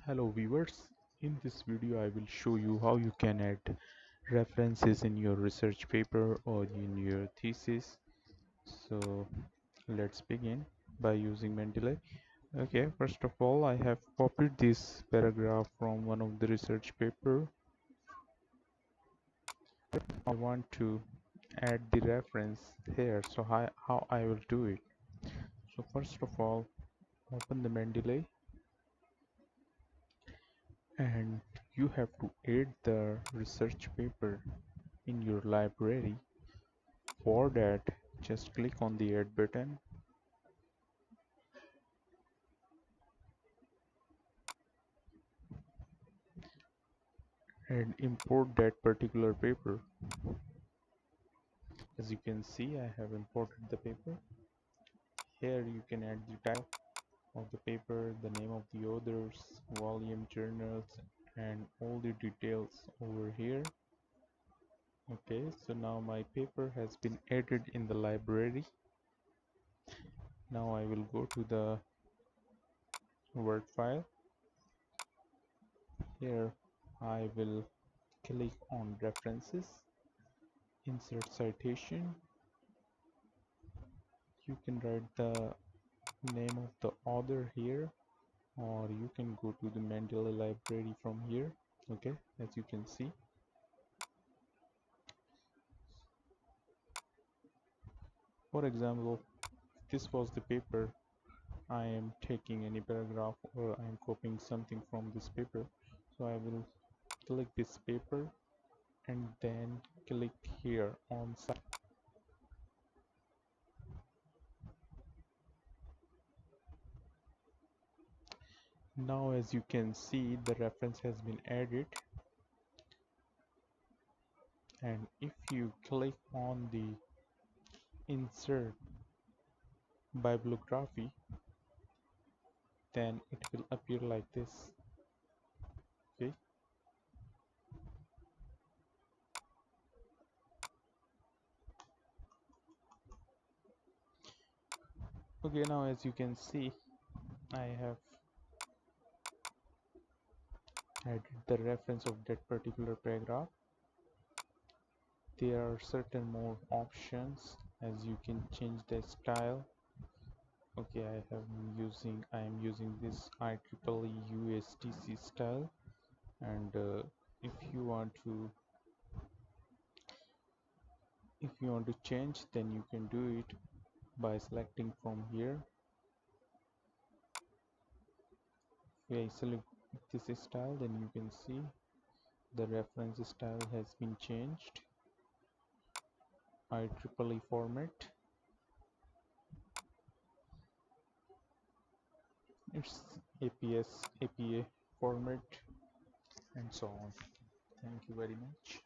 Hello viewers, in this video I will show you how you can add references in your research paper or in your thesis. So let's begin by using Mendeley. Okay, first of all I have copied this paragraph from one of the research paper. I want to add the reference here, so how I will do it. So first of all, open the Mendeley and you have to add the research paper in your library. For that, just click on the add button and import that particular paper. As you can see, I have imported the paper. Here you can add the title of the paper, the name of the authors, volume, journals, and all the details over here. Okay, so now my paper has been added in the library. Now I will go to the Word file. Here I will click on references, insert citation. You can write the name of the author here, or you can go to the Mendeley library from here. Okay, as you can see, for example, if this was the paper, I am taking any paragraph or I am copying something from this paper, so I will click this paper and then click here on cite. Now as you can see, the reference has been added, and if you click on the insert bibliography, then it will appear like this. Okay, now as you can see, I have added the reference of that particular paragraph. There are certain more options, as you can change the style. Okay, I am using this IEEE style, and if you want to change, then you can do it by selecting from here. If I select this style, then you can see the reference style has been changed. IEEE format, it's APA format, and so on. Thank you very much.